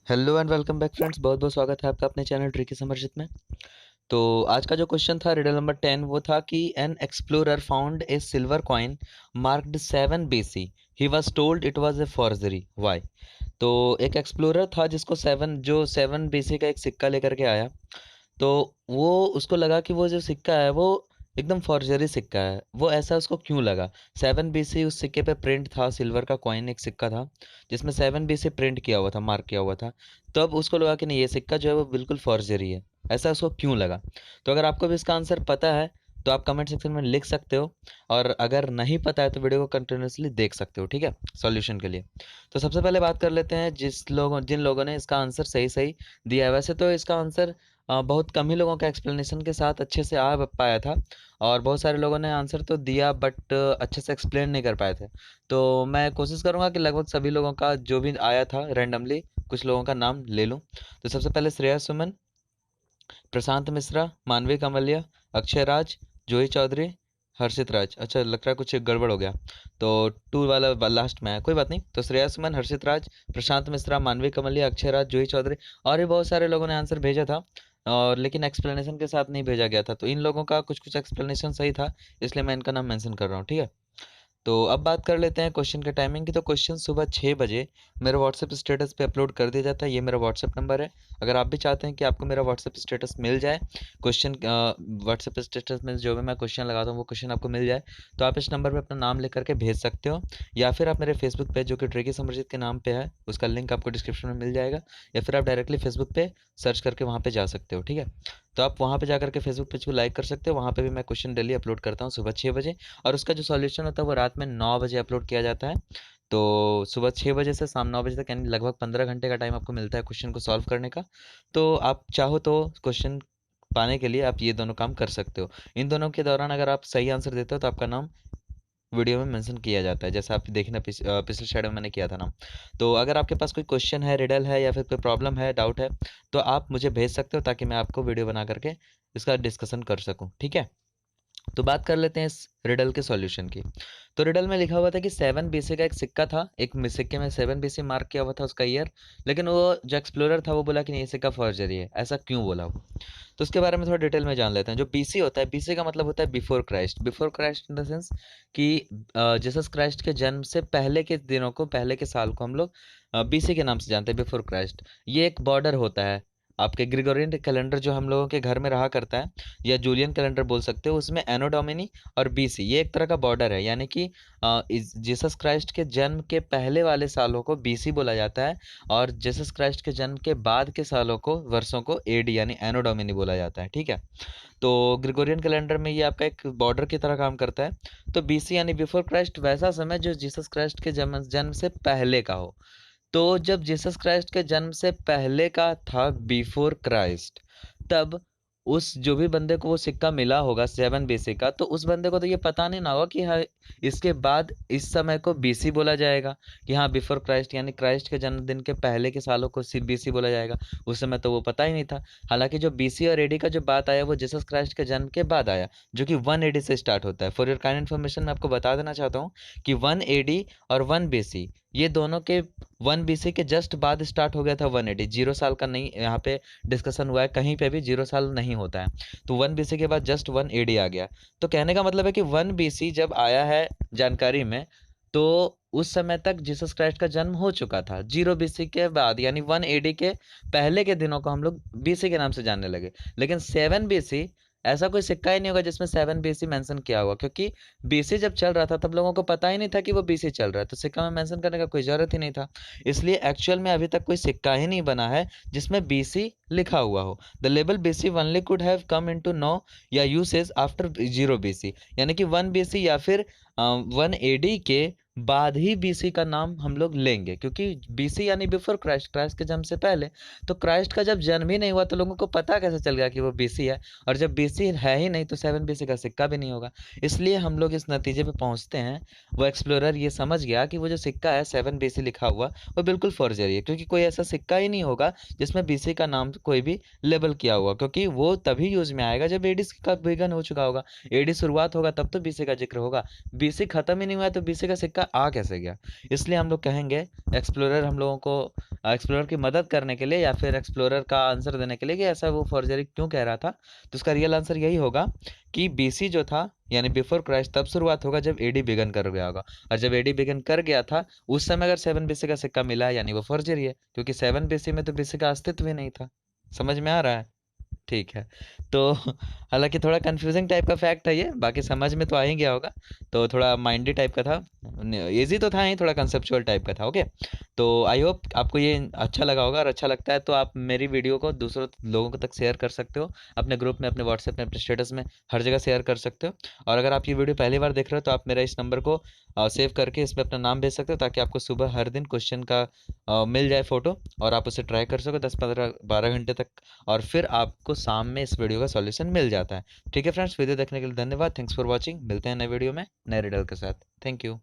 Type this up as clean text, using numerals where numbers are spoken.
Hello and welcome back friends. बहुत बहुत स्वागत है आपका अपने चैनल ट्रिकी समरजित में। तो आज का जो क्वेश्चन था रिडल नंबर 10 वो था कि an explorer found a silver coin marked 7 BC। He was told it was a forgery, why? तो एक एक्सप्लोरर था जिसको 7 BC का एक सिक्का लेकर के आया। तो वो उसको लगा कि वो जो सिक्का है वो एकदम फॉर्जरी सिक्का है। वो ऐसा उसको क्यों लगा? 7 BC उस सिक्के पे प्रिंट था, सिल्वर का कॉइन एक सिक्का था जिसमें 7 BC प्रिंट किया हुआ था, मार्क किया हुआ था। तब उसको लगा कि नहीं, ये सिक्का जो है वो बिल्कुल फॉर्जरी है। ऐसा उसको क्यों लगा? तो अगर आपको भी इसका आंसर पता है तो आप कमेंट सेक्शन में लिख सकते हो, और अगर नहीं पता है तो वीडियो को कंटिन्यूसली देख सकते हो, ठीक है, सॉल्यूशन के लिए। तो सबसे पहले बात कर लेते हैं जिन लोगों ने इसका आंसर सही सही दिया है। वैसे तो इसका आंसर बहुत कम ही लोगों का एक्सप्लेनेशन के साथ अच्छे से आ पाया था, और बहुत सारे लोगों ने आंसर तो दिया बट अच्छे से एक्सप्लेन नहीं कर पाए थे। तो मैं कोशिश करूंगा कि लगभग सभी लोगों का जो भी आया था रैंडमली कुछ लोगों का नाम ले लूं। तो सबसे पहले श्रेया सुमन, प्रशांत मिश्रा, मानवी कमलिया, अक्षय राज, जूही चौधरी, हर्षित राज। अच्छा, लग रहा है कुछ गड़बड़ हो गया। तो टू वाला लास्ट में है, कोई बात नहीं। तो श्रेया सुमन, हर्षित राज, प्रशांत मिश्रा, मानवी कमलिया, अक्षय राज, जूही चौधरी, और भी बहुत सारे लोगों ने आंसर भेजा था, और लेकिन एक्सप्लेनेशन के साथ नहीं भेजा गया था। तो इन लोगों का कुछ कुछ एक्सप्लेनेशन सही था, इसलिए मैं इनका नाम मेंशन कर रहा हूँ, ठीक है। तो अब बात कर लेते हैं क्वेश्चन के टाइमिंग की। तो क्वेश्चन सुबह 6 बजे मेरे व्हाट्सएप स्टेटस पे अपलोड कर दिया जाता है। ये मेरा व्हाट्सएप नंबर है। अगर आप भी चाहते हैं कि आपको मेरा व्हाट्सएप स्टेटस मिल जाए, क्वेश्चन व्हाट्सएप स्टेटस में जो भी मैं क्वेश्चन लगाता हूँ वो क्वेश्चन आपको मिल जाए, तो आप इस नंबर पर अपना नाम लिख करके भेज सकते हो। या फिर आप मेरे फेसबुक पेज जो कि ट्रिकी समरजीत के नाम पे है, उसका लिंक आपको डिस्क्रिप्शन में मिल जाएगा, या फिर आप डायरेक्टली फेसबुक पे सर्च करके वहाँ पे जा सकते हो, ठीक है। तो आप वहाँ पे जा करके फेसबुक पेज को लाइक कर सकते हो। वहाँ पे भी मैं क्वेश्चन डेली अपलोड करता हूँ सुबह 6 बजे, और उसका जो सॉल्यूशन होता है वो रात में 9 बजे अपलोड किया जाता है। तो सुबह 6 बजे से शाम 9 बजे तक, यानी लगभग 15 घंटे का टाइम आपको मिलता है क्वेश्चन को सॉल्व करने का। तो आप चाहो तो क्वेश्चन पाने के लिए आप ये दोनों काम कर सकते हो। इन दोनों के दौरान अगर आप सही आंसर देते हो तो आपका नाम वीडियो में मेंशन किया जाता है, जैसा आप देखना पिछले शेडो में मैंने किया था नाम। तो अगर आपके पास कोई क्वेश्चन है, रिडल है, या फिर कोई प्रॉब्लम है, डाउट है, तो आप मुझे भेज सकते हो ताकि मैं आपको वीडियो बना करके इसका डिस्कशन कर सकूं, ठीक है। तो बात कर लेते हैं इस रिडल के सॉल्यूशन की। तो रिडल में लिखा हुआ था कि 7 BC का एक सिक्का था, एक सिक्के में 7 BC मार्क किया हुआ था उसका ईयर, लेकिन वो जो एक्सप्लोरर था वो बोला कि नहीं, ये सिक्का फॉर्जरी है। ऐसा क्यों बोला वो? तो उसके बारे में थोड़ा डिटेल में जान लेते हैं। जो बीसी होता है, बीसी का मतलब होता है before Christ. Before Christ in the sense कि जीसस क्राइस्ट के जन्म से पहले के दिनों को, पहले के साल को हम लोग बीसी के नाम से जानते हैं, बिफोर क्राइस्ट। ये एक बॉर्डर होता है आपके ग्रिगोरियन कैलेंडर जो हम लोगों के घर में रहा करता है, या जूलियन कैलेंडर बोल सकते हो, उसमें एनो डोमिनी और बीसी ये एक तरह का बॉर्डर है। यानी कि जीसस क्राइस्ट के जन्म के पहले वाले सालों को बीसी बोला जाता है, और जीसस क्राइस्ट के जन्म के बाद के सालों को, वर्षों को, एडी यानी एनो डोमिनी बोला जाता है, ठीक है। तो ग्रिगोरियन कैलेंडर में ये आपका एक बॉर्डर की तरह काम करता है। तो बीसी यानी बिफोर क्राइस्ट वैसा समय जो जीसस क्राइस्ट के जन्म जन्म से पहले का हो। तो जब जीसस क्राइस्ट के जन्म से पहले का था, बिफोर क्राइस्ट, तब उस जो भी बंदे को वो सिक्का मिला होगा 7 BC का, तो उस बंदे को तो ये पता नहीं ना होगा कि हाँ, इसके बाद इस समय को बीसी बोला जाएगा, कि हाँ बिफोर क्राइस्ट यानी क्राइस्ट के जन्मदिन के पहले के सालों को बीसी बोला जाएगा। उस समय तो वो पता ही नहीं था। हालांकि जो बीसी और एडी का जो बात आया वो जीसस क्राइस्ट के जन्म के बाद आया, जो कि 1 AD से स्टार्ट होता है। फॉर योर काइंड इन्फॉर्मेशन मैं आपको बता देना चाहता हूँ कि 1 AD और 1 BC ये दोनों के 1 BC के जस्ट बाद स्टार्ट हो गया था 1 AD। 0 साल का नहीं यहाँ पे डिस्कशन हुआ है, कहीं पे भी 0 साल नहीं होता है। तो 1 BC के बाद जस्ट 1 AD आ गया। तो कहने का मतलब है कि 1 BC जब आया है जानकारी में, तो उस समय तक जीसस क्राइस्ट का जन्म हो चुका था। 0 BC के बाद यानी 1 AD के पहले के दिनों को हम लोग बीसी के नाम से जानने लगे। लेकिन 7 BC ऐसा कोई सिक्का ही नहीं होगा जिसमें 7 BC मेंशन किया हुआ, क्योंकि बीसी जब चल रहा था तब लोगों को पता ही नहीं था कि वो बीसी चल रहा है, तो सिक्का में मेंशन करने का कोई जरूरत ही नहीं था। इसलिए एक्चुअल में अभी तक कोई सिक्का ही नहीं बना है जिसमें बीसी लिखा हुआ हो। The label BC only could have come into no या यूसेज आफ्टर 0 BC, यानी कि 1 BC या फिर 1 AD के बाद ही बीसी का नाम हम लोग लेंगे, क्योंकि बीसी यानी बिफोर क्राइस्ट, क्राइस्ट के जन्म से पहले। तो क्राइस्ट का जब जन्म ही नहीं हुआ तो लोगों को पता कैसे चल गया कि वो बीसी है? और जब बीसी है ही नहीं तो 7 BC का सिक्का भी नहीं होगा। इसलिए हम लोग इस नतीजे पे पहुंचते हैं, वो एक्सप्लोरर ये समझ गया कि वो जो सिक्का है 7 BC लिखा हुआ वो बिल्कुल फॉर्जरी है, क्योंकि कोई ऐसा सिक्का ही नहीं होगा जिसमें बीसी का नाम कोई भी लेबल किया हुआ, क्योंकि वो तभी यूज में आएगा जब एडी का विघन हो चुका होगा। एडी शुरुआत होगा तब तो बीसी का जिक्र होगा। बीसी खत्म ही नहीं हुआ तो बीसी का सिक्का आ कैसे गया। इसलिए हम लोग कहेंगे एक्सप्लोरर हम लोगों को एक्सप्लोरर की मदद करने के लिए या फिर एक्सप्लोरर का आंसर देने के लिए कि ऐसा वो फॉर्जरी क्यों कह रहा था, तो उसका रियल आंसर यही होगा कि बीसी जो था यानी बिफोर क्राइस्ट तब शुरुआत होगा जब एडी बिगन कर गया होगा, और जब एडी बिगन कर गया था उस समय अगर 7 बीसी का सिक्का मिला यानी वो फॉर्जरी है, क्योंकि 7 बीसी में तो बीसी का अस्तित्व ही नहीं था। समझ में आ रहा है? ठीक है। तो हालाँकि थोड़ा कन्फ्यूज़िंग टाइप का फैक्ट है ये, बाकी समझ में तो आ ही गया होगा। तो थोड़ा माइंडी टाइप का था, ईज़ी तो था ही, थोड़ा कंसेप्चुअल टाइप का था, ओके। तो आई होप आपको ये अच्छा लगा होगा, और अच्छा लगता है तो आप मेरी वीडियो को दूसरों लोगों तक शेयर कर सकते हो, अपने ग्रुप में, अपने व्हाट्सएप में, अपने स्टेटस में, हर जगह शेयर कर सकते हो। और अगर आप ये वीडियो पहली बार देख रहे हो तो आप मेरा इस नंबर को सेव करके इसमें अपना नाम भेज सकते हो, ताकि आपको सुबह हर दिन क्वेश्चन का मिल जाए फ़ोटो, और आप उसे ट्राई कर सको 10-15-12 घंटे तक, और फिर आपको शाम में इस वीडियो का सॉल्यूशन मिल जाता है। ठीक है फ्रेंड्स, वीडियो देखने के लिए धन्यवाद। Thanks for watching. मिलते हैं नए वीडियो में नए रिडल के साथ। Thank you.